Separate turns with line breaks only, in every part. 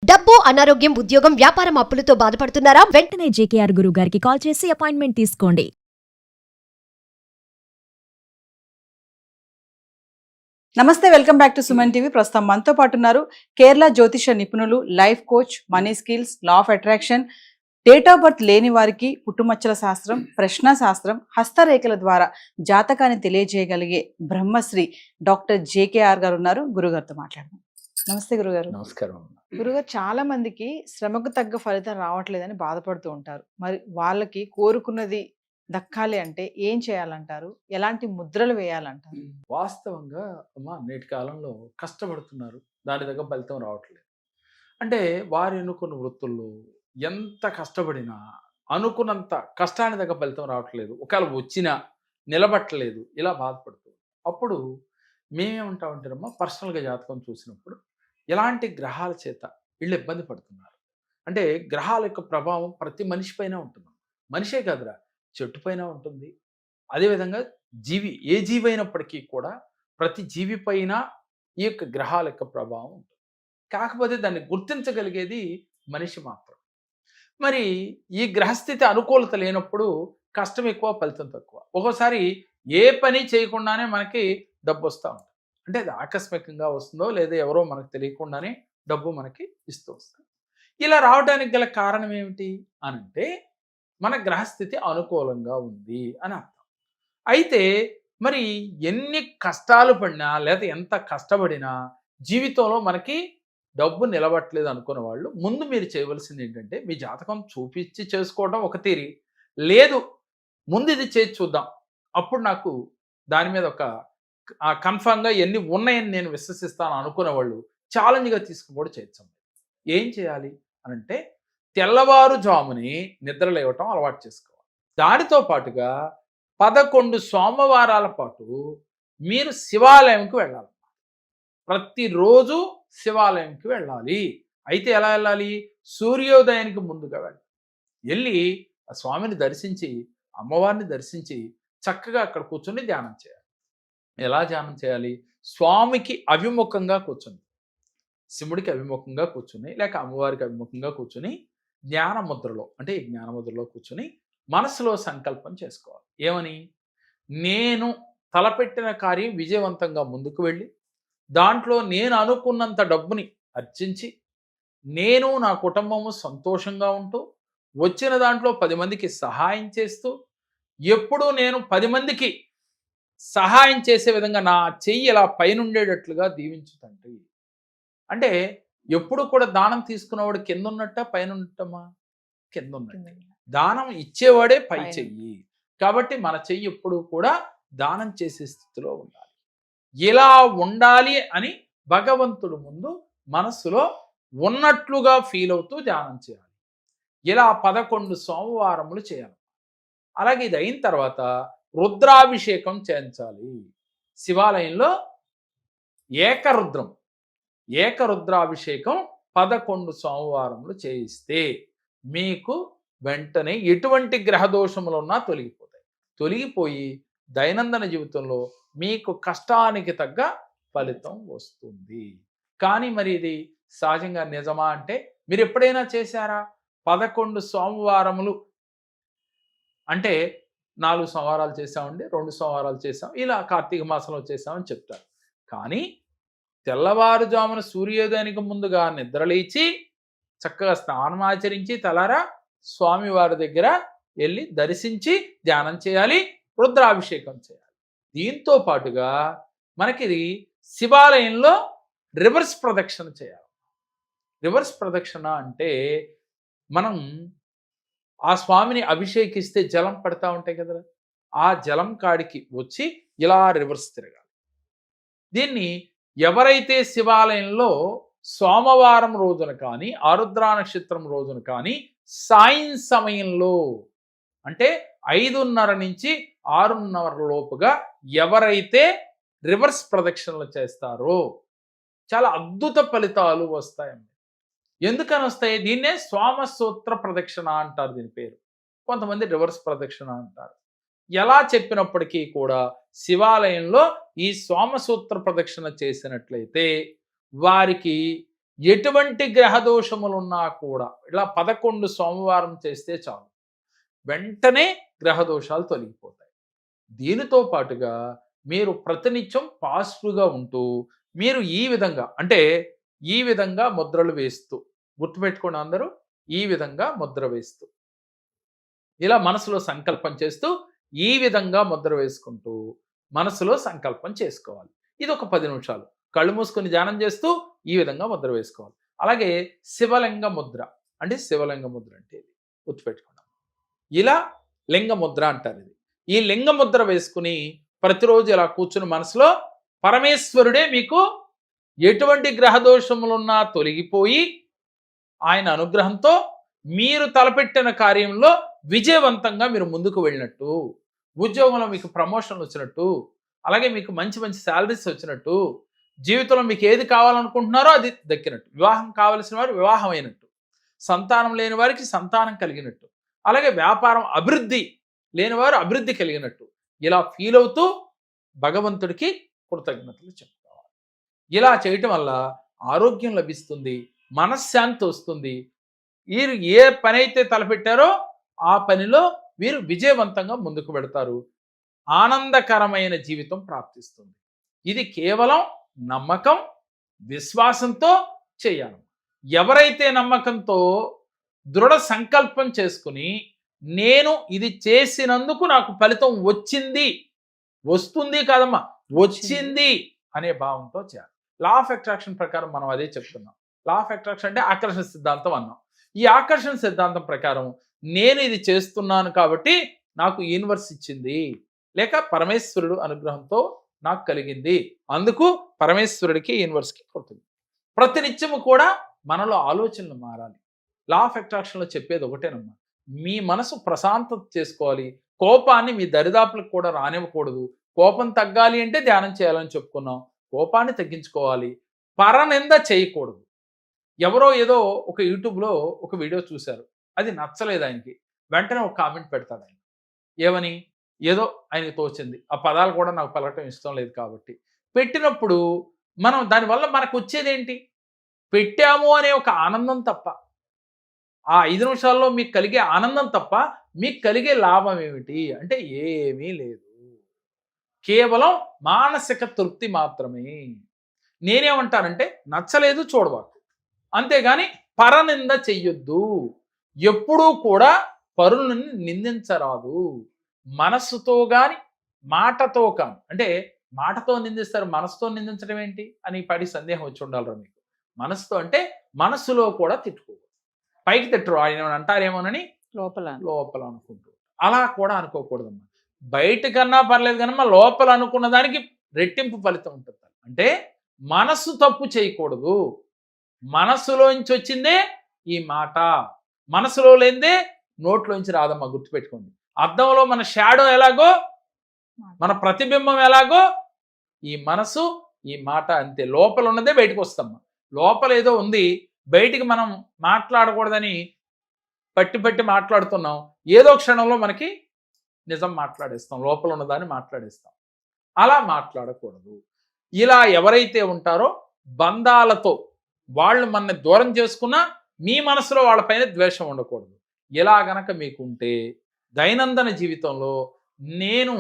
డబ్బు, అనారోగ్యం, ఉద్యోగం, వ్యాపారం అప్పులతో బాధపడుతున్నారా?
వెంటనే జేకేఆర్ గురువు గారికి కాల్ చేసి అపాయింట్మెంట్ తీసుకోండి.
నమస్తే, welcome back to Suman TV. ప్రస్తుతం మనతో పాటు ఉన్నారు కేరళ జ్యోతిష నిపుణులు, life coach, money skills, law of attraction, date of birth లేని వారికి పుట్టుమచ్చల శాస్త్రం, ప్రశ్న శాస్త్రం, హస్తరేఖల ద్వారా జాతకాన్ని తెలియజేయగలిగే బ్రహ్మశ్రీ డాక్టర్ జేకేఆర్ గారు ఉన్నారు. గురుగారితో మాట్లాడదాం. నమస్తే గురుగారు.
నమస్కారం.
గురుగారు, చాలా మందికి శ్రమకు తగ్గ ఫలితం రావట్లేదని బాధపడుతూ ఉంటారు. మరి వాళ్ళకి కోరుకున్నది దక్కాలి అంటే ఏం చేయాలంటారు? ఎలాంటి ముద్రలు వేయాలంటారు?
వాస్తవంగా అమ్మా, నేటి కాలంలో కష్టపడుతున్నారు, దాని దగ్గర ఫలితం రావట్లేదు. అంటే వారు ఎన్నుకున్న వృత్తుల్లో ఎంత కష్టపడినా అనుకున్నంత కష్టానికి దగ్గర ఫలితం రావట్లేదు. ఒకవేళ వచ్చినా నిలబట్టలేదు, ఇలా బాధపడుతూ అప్పుడు మేమేమంటామంటారమ్మా, పర్సనల్గా జాతకం చూసినప్పుడు ఎలాంటి గ్రహాల చేత వీళ్ళు ఇబ్బంది పడుతున్నారు అంటే, గ్రహాల యొక్క ప్రభావం ప్రతి మనిషి పైన ఉంటుంది. మనిషే కాదురా, చెట్టు పైన ఉంటుంది. అదేవిధంగా జీవి, ఏ జీవి అయినప్పటికీ కూడా ప్రతి జీవి పైన ఈ యొక్క గ్రహాల యొక్క ప్రభావం ఉంటుంది. కాకపోతే దాన్ని గుర్తించగలిగేది మనిషి మాత్రం. మరి ఈ గ్రహస్థితి అనుకూలత లేనప్పుడు కష్టం ఎక్కువ, ఫలితం తక్కువ. ఒక్కోసారి ఏ పని చేయకుండానే మనకి డబ్బు వస్తూ ఉంటుంది. అంటే అది ఆకస్మికంగా వస్తుందో లేదా ఎవరో మనకు తెలియకుండానే డబ్బు మనకి ఇస్తూ వస్తుంది. ఇలా రావడానికి గల కారణం ఏమిటి అనంటే, మన గ్రహస్థితి అనుకూలంగా ఉంది అని అర్థం. అయితే మరి ఎన్ని కష్టాలు పడినా లేదా ఎంత కష్టపడినా జీవితంలో మనకి డబ్బు నిలబట్టలేదు అనుకున్న వాళ్ళు, ముందు మీరు చేయవలసింది ఏంటంటే, మీ జాతకం చూపించి చేసుకోవడం ఒక తీరి, లేదు ముందు ఇది చేసి చూద్దాం, అప్పుడు నాకు దాని మీద ఒక కన్ఫామ్గా ఎన్ని ఉన్నాయని నేను విశ్వసిస్తాను అనుకున్న వాళ్ళు ఛాలెంజ్గా తీసుకుని కూడా చేయొచ్చు. ఏం చేయాలి అనంటే, తెల్లవారుజాముని నిద్ర లేవటం అలవాటు చేసుకోవాలి. దానితో పాటుగా 11 సోమవారాల పాటు మీరు శివాలయంకి వెళ్ళాలి. ప్రతిరోజు శివాలయంకి వెళ్ళాలి. అయితే ఎలా వెళ్ళాలి? సూర్యోదయానికి ముందుగా వెళ్ళి ఆ స్వామిని దర్శించి, అమ్మవారిని దర్శించి చక్కగా అక్కడ కూర్చొని ధ్యానం చేయాలి. ఎలా ధ్యానం చేయాలి? స్వామికి అభిముఖంగా కూర్చొని, శివుడికి అభిముఖంగా కూర్చుని, లేక అమ్మవారికి అభిముఖంగా కూర్చుని జ్ఞాన ముద్రలో, అంటే ఈ జ్ఞాన ముద్రలో కూర్చుని మనసులో సంకల్పం చేసుకోవాలి. ఏమని? నేను తలపెట్టిన కార్యం విజయవంతంగా ముందుకు వెళ్ళి, దాంట్లో నేను అనుకున్నంత డబ్బుని అర్జించి, నేను నా కుటుంబము సంతోషంగా ఉంటూ, వచ్చిన దాంట్లో 10 మందికి సహాయం చేస్తూ, ఎప్పుడూ నేను 10 మందికి సహాయం చేసే విధంగా నా చెయ్యి ఇలా పైనుండేటట్లుగా దీవించు తండ్రి. అంటే ఎప్పుడు కూడా దానం తీసుకున్నవాడు కింద ఉన్నట్ట పైన ఉన్నట్టమ్మా? కింద ఉన్నట్టు. దానం ఇచ్చేవాడే పై చెయ్యి. కాబట్టి మన చెయ్యి ఎప్పుడు కూడా దానం చేసే స్థితిలో ఉండాలి. ఇలా ఉండాలి అని భగవంతుడు ముందు మనసులో ఉన్నట్లుగా ఫీల్ అవుతూ ధ్యానం చేయాలి. ఇలా 11 సోమవారములు చేయాలి. అలాగే ఇది అయిన తర్వాత రుద్రాభిషేకం చేయించాలి. శివాలయంలో ఏకరుద్రాభిషేకం 11 సోమవారములు చేయిస్తే మీకు వెంటనే ఎటువంటి గ్రహదోషములు ఉన్నా తొలగిపోయి దైనందిన జీవితంలో మీకు కష్టానికి తగ్గ ఫలితం వస్తుంది. కానీ మరి ఇది సహజంగా నిజమా అంటే, మీరు ఎప్పుడైనా చేశారా? 11 సోమవారములు అంటే 4 సోమవారాలు చేసామండి, 2 సోమవారాలు చేసాం, ఇలా కార్తీక మాసంలో చేసామని చెప్తారు. కానీ తెల్లవారుజామున సూర్యోదయానికి ముందుగా నిద్రలేచి చక్కగా స్నానం ఆచరించి తలారా స్వామివారి దగ్గర వెళ్ళి దర్శించి ధ్యానం చేయాలి, రుద్రాభిషేకం చేయాలి. దీంతో పాటుగా మనకి శివాలయంలో రివర్స్ ప్రదక్షిణ చేయాలి. రివర్స్ ప్రదక్షిణ అంటే, మనం ఆ స్వామిని అభిషేకిస్తే జలం పడతా ఉంటాయి కదా, ఆ జలం కాడికి వచ్చి ఇలా రివర్స్ తిరగాలి. దీన్ని ఎవరైతే శివాలయంలో సోమవారం రోజున కానీ, ఆరుద్రా నక్షత్రం రోజున కానీ, సాయం సమయంలో అంటే 5:30 నుంచి 6:30 లోపుగా ఎవరైతే రివర్స్ ప్రదక్షిణలు చేస్తారో చాలా అద్భుత ఫలితాలు వస్తాయండి. ఎందుకని వస్తాయి? దీన్నే సోమసూత్ర ప్రదక్షిణ అంటారు. దీని పేరు కొంతమంది రివర్స్ ప్రదక్షిణ అంటారు. ఎలా చెప్పినప్పటికీ కూడా శివాలయంలో ఈ సోమసూత్ర ప్రదక్షిణ చేసినట్లయితే వారికి ఎటువంటి గ్రహ దోషములున్నా కూడా ఇలా 11 సోమవారం చేస్తే చాలు, వెంటనే గ్రహ దోషాలు తొలగిపోతాయి. దీనితో పాటుగా మీరు ప్రతినిత్యం పాజిటివ్గా ఉంటూ మీరు ఈ విధంగా ముద్రలు వేస్తూ, గుర్తుపెట్టుకోండి అందరూ, ఈ విధంగా ముద్ర వేస్తూ ఇలా మనసులో సంకల్పం చేస్తూ ఈ విధంగా ముద్ర వేసుకుంటూ మనసులో సంకల్పం చేసుకోవాలి. ఇది ఒక 10 నిమిషాలు కళ్ళు మూసుకొని ధ్యానం చేస్తూ ఈ విధంగా ముద్ర వేసుకోవాలి. అలాగే శివలింగ ముద్ర అంటే ఇది గుర్తుపెట్టుకున్నాం. ఇలా లింగ ముద్ర అంటారు. ఈ లింగ ముద్ర వేసుకుని ప్రతిరోజు ఇలా కూర్చుని మనసులో పరమేశ్వరుడే మీకు ఎటువంటి గ్రహ దోషములున్నా తొలగిపోయి ఆయన అనుగ్రహంతో మీరు తలపెట్టిన కార్యంలో విజయవంతంగా మీరు ముందుకు వెళ్ళినట్టు, ఉద్యోగంలో మీకు ప్రమోషన్లు వచ్చినట్టు, అలాగే మీకు మంచి మంచి శాలరీస్ వచ్చినట్టు, జీవితంలో మీకు ఏది కావాలనుకుంటున్నారో అది దక్కినట్టు, వివాహం కావలసిన వారు వివాహం అయినట్టు, సంతానం లేని వారికి సంతానం కలిగినట్టు, అలాగే వ్యాపారం అభివృద్ధి లేనివారు అభివృద్ధి కలిగినట్టు ఇలా ఫీల్ అవుతూ భగవంతుడికి కృతజ్ఞతలు చెప్పుకోవాలి. ఇలా చేయటం వల్ల ఆరోగ్యం లభిస్తుంది, మనశ్శాంతి వస్తుంది. వీరు ఏ పని అయితే తలపెట్టారో ఆ పనిలో వీరు విజయవంతంగా ముందుకు పెడతారు. ఆనందకరమైన జీవితం ప్రాప్తిస్తుంది. ఇది కేవలం నమ్మకం, విశ్వాసంతో చేయాలి. ఎవరైతే నమ్మకంతో దృఢ సంకల్పం చేసుకుని నేను ఇది చేసినందుకు నాకు ఫలితం వస్తుంది కాదమ్మా, వచ్చింది అనే భావంతో చేయాలి. లా ఆఫ్ అట్రాక్షన్ ప్రకారం మనం అదే చెప్తున్నాం. లా ఆఫ్ అట్రాక్షన్ అంటే ఆకర్షణ సిద్ధాంతం అన్నాం. ఈ ఆకర్షణ సిద్ధాంతం ప్రకారం నేను ఇది చేస్తున్నాను కాబట్టి నాకు యూనివర్స్ ఇచ్చింది, లేక పరమేశ్వరుడు అనుగ్రహంతో నాకు కలిగింది, అందుకు పరమేశ్వరుడికి యూనివర్స్కి కృతజ్ఞత. ప్రతినిత్యము కూడా మనలో ఆలోచనలు మారాలి. లా ఆఫ్ అట్రాక్షన్లో చెప్పేది ఒకటేనమ్మా, మీ మనసు ప్రశాంతత చేసుకోవాలి. కోపాన్ని మీ దరిదాపులకు కూడా రానివ్వకూడదు. కోపం తగ్గాలి అంటే ధ్యానం చేయాలని చెప్పుకున్నాం. కోపాన్ని తగ్గించుకోవాలి. పరనింద చేయకూడదు. ఎవరో ఏదో ఒక యూట్యూబ్లో ఒక వీడియో చూశారు, అది నచ్చలేదు ఆయనకి, వెంటనే ఒక కామెంట్ పెడతాడు ఆయన. ఏమని? ఏదో ఆయనకి తోచింది, ఆ పదాలు కూడా నాకు పలకటం ఇష్టం లేదు కాబట్టి పెట్టినప్పుడు మనం దానివల్ల మనకు వచ్చేదేంటి? పెట్టాము అనే ఒక ఆనందం తప్ప, ఆ 5 నిమిషాల్లో మీకు కలిగే ఆనందం తప్ప మీకు కలిగే లాభం ఏమిటి అంటే ఏమీ లేదు. కేవలం మానసిక తృప్తి మాత్రమే. నేనేమంటానంటే నచ్చలేదు చూడబాకు, అంతేగాని పరనింద చెయ్యొద్దు. ఎప్పుడూ కూడా పరులను నిందించరాదు. మనస్సుతో గాని మాటతో కాని, అంటే మాటతో నిందిస్తారు, మనసుతో నిందించడం ఏంటి అని పడి సందేహం వచ్చి ఉండాలిరా మీకు. మనసుతో అంటే మనసులో కూడా తిట్టుకోకూడదు. పైకి తిట్టరు, ఆయన అంటారేమోనని లోపల అనుకుంటూ, అలా కూడా అనుకోకూడదమ్మా. బయటకన్నా పర్లేదు కానీ లోపల అనుకున్న దానికి రెట్టింపు ఫలితం ఉంటుంది. అంటే మనసు తప్పు చేయకూడదు. మనసులోంచి వచ్చిందే ఈ మాట, మనసులో లేనిదే నోట్లోంచి రాదమ్మా, గుర్తుపెట్టుకోండి. అద్దంలో మన షాడో ఎలాగో, మన ప్రతిబింబం ఎలాగో, ఈ మనసు ఈ మాట అంతే. లోపల ఉన్నదే బయటకు వస్తామ్మా. లోపల ఏదో ఉంది, బయటికి మనం మాట్లాడకూడదని పట్టి మాట్లాడుతున్నాం. ఏదో క్షణంలో మనకి నిజం మాట్లాడేస్తాం, లోపల ఉన్నదాన్ని మాట్లాడేస్తాం. అలా మాట్లాడకూడదు. ఇలా ఎవరైతే ఉంటారో బంధాలతో వాళ్ళు మనని దూరం చేసుకున్నా మీ మనసులో వాళ్ళపైన ద్వేషం ఉండకూడదు. ఇలా గనక మీకుంటే దైనందిన జీవితంలో నేను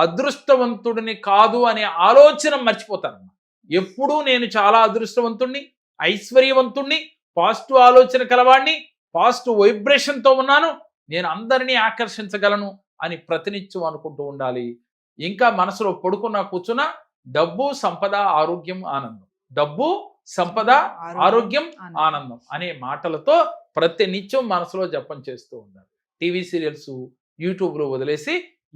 అదృష్టవంతుడిని కాదు అనే ఆలోచన మర్చిపోతానమ్మా. ఎప్పుడూ నేను చాలా అదృష్టవంతుణ్ణి, ఐశ్వర్యవంతుణ్ణి, పాజిటివ్ ఆలోచన కలవాడిని, పాజిటివ్ వైబ్రేషన్తో ఉన్నాను, నేను అందరినీ ఆకర్షించగలను అని ప్రతినిత్యం అనుకుంటూ ఉండాలి. ఇంకా మనసులో పడుకున్నా కూర్చున్నా డబ్బు, సంపద, ఆరోగ్యం, ఆనందం, డబ్బు, సంపద, ఆరోగ్యం, ఆనందం అనే మాటలతో ప్రతినిత్యం మనసులో జపం చేస్తూ ఉండాలి. టీవీ సీరియల్స్, యూట్యూబ్లో వదిలేసి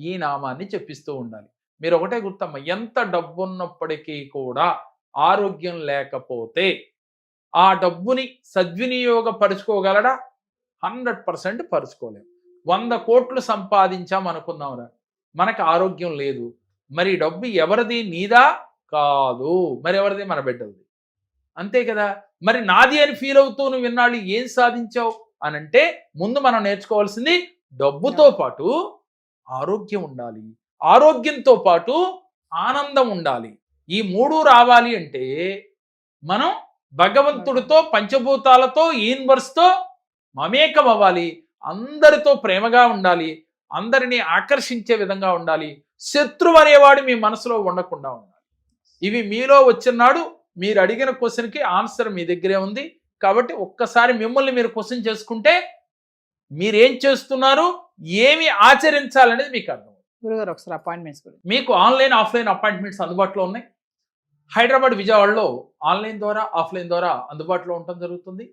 ఈ నామాన్ని చెప్పిస్తూ ఉండాలి. మీరు ఒకటే గుర్తమ్మ, ఎంత డబ్బున్నప్పటికీ కూడా ఆరోగ్యం లేకపోతే ఆ డబ్బుని సద్వినియోగపరుచుకోగలడా? 100% పరుచుకోలేము. 100 కోట్లు సంపాదించాం అనుకుందాంరా, మనకు ఆరోగ్యం లేదు, మరి డబ్బు ఎవరిది? నీదా? కాదు. మరి ఎవరిది? మన బిడ్డలది. అంతే కదా. మరి నాది అని ఫీల్ అవుతూ నువ్వు విన్నాళ్ళు ఏం సాధించావు అని అంటే ముందు మనం నేర్చుకోవాల్సింది డబ్బుతో పాటు ఆరోగ్యం ఉండాలి, ఆరోగ్యంతో పాటు ఆనందం ఉండాలి. ఈ 3 రావాలి అంటే మనం భగవంతుడితో, పంచభూతాలతో, యూనివర్స్తో మమేకం అవ్వాలి. అందరితో ప్రేమగా ఉండాలి. అందరినీ ఆకర్షించే విధంగా ఉండాలి. శత్రువు అనేవాడు మీ మనసులో ఉండకుండా ఉండాలి. ఇవి మీలో వచ్చినాడు మీరు అడిగిన క్వశ్చన్కి ఆన్సర్ మీ దగ్గరే ఉంది. కాబట్టి ఒక్కసారి మిమ్మల్ని మీరు క్వశ్చన్ చేసుకుంటే మీరేం చేస్తున్నారు, ఏమి ఆచరించాలనేది మీకు అర్థం.
గురుగారు ఒకసారి అపాయింట్మెంట్స్ గురించి.
మీకు ఆన్లైన్, ఆఫ్లైన్ అపాయింట్మెంట్స్ అందుబాటులో ఉన్నాయి. హైదరాబాద్, విజయవాడలో ఆన్లైన్ ద్వారా, ఆఫ్లైన్ ద్వారా అందుబాటులో ఉండటం జరుగుతుంది.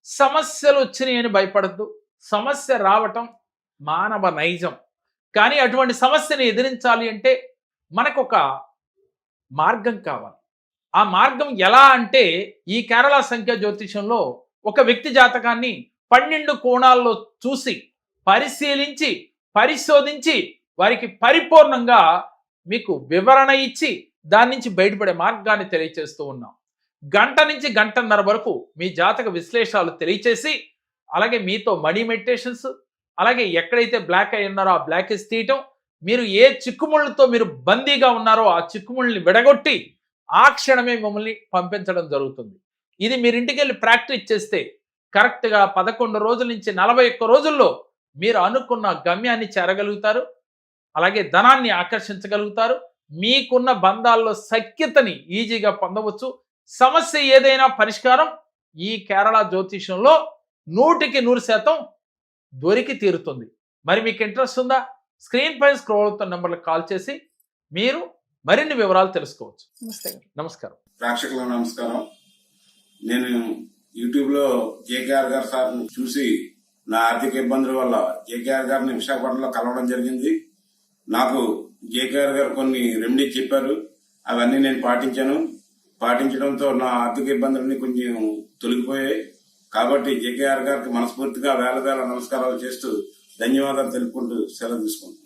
సమస్యలు వచ్చినాయి అని భయపడద్దు. సమస్య రావటం మానవ నైజం. కానీ అటువంటి సమస్యని ఎదిరించాలి అంటే మనకు ఒక మార్గం కావాలి. ఆ మార్గం ఎలా అంటే ఈ కేరళ సంఖ్య జ్యోతిషంలో ఒక వ్యక్తి జాతకాన్ని 12 కోణాల్లో చూసి, పరిశీలించి, పరిశోధించి వారికి పరిపూర్ణంగా మీకు వివరణ ఇచ్చి దాని నుంచి బయటపడే మార్గాన్ని తెలియచేస్తూ ఉన్నాం. గంట నుంచి గంటన్నర వరకు మీ జాతక విశ్లేషణలు తెలియచేసి, అలాగే మీతో మనీ మెడిటేషన్స్, అలాగే ఎక్కడైతే బ్లాక్ అయి ఉన్నారో ఆ బ్లాకేజ్ తీయటం, మీరు ఏ చిక్కుముళ్ళతో మీరు బందీగా ఉన్నారో ఆ చిక్కుముళ్ళని విడగొట్టి ఆ క్షణమే మిమ్మల్ని పంపించడం జరుగుతుంది. ఇది మీరు ఇంటికి వెళ్ళి ప్రాక్టీస్ చేస్తే కరెక్ట్గా 11 రోజుల నుంచి 41 రోజుల్లో మీరు అనుకున్న గమ్యాన్ని చేరగలుగుతారు. అలాగే ధనాన్ని ఆకర్షించగలుగుతారు. మీకున్న బంధాల్లో సఖ్యతని ఈజీగా పొందవచ్చు. సమస్య ఏదైనా పరిష్కారం ఈ కేరళ జ్యోతిషంలో 100% దొరికి తీరుతుంది. మరి మీకు ఇంట్రెస్ట్ ఉందా? స్క్రీన్ పై స్క్రోల్ అవుతున్న నెంబర్లకు కాల్ చేసి మీరు మరిన్ని వివరాలు తెలుసుకోవచ్చు. నమస్కారం.
ప్రేక్షకులకు నమస్కారం. నేను యూట్యూబ్లో జేకేఆర్ గారు సార్ని చూసి నా ఆర్థిక ఇబ్బందుల వల్ల జేకేఆర్ గారిని విశాఖపట్నంలో కలవడం జరిగింది. నాకు జేకేఆర్ గారు కొన్ని రెమెడీస్ చెప్పారు. అవన్నీ నేను పాటించడంతో నా ఆర్థిక ఇబ్బందులన్నీ కొంచెం తొలగిపోయాయి. కాబట్టి జేకేఆర్ గారికి మనస్ఫూర్తిగా వేల నమస్కారాలు చేస్తూ ధన్యవాదాలు తెలుపుకుంటూ సెలవు తీసుకుంటాను.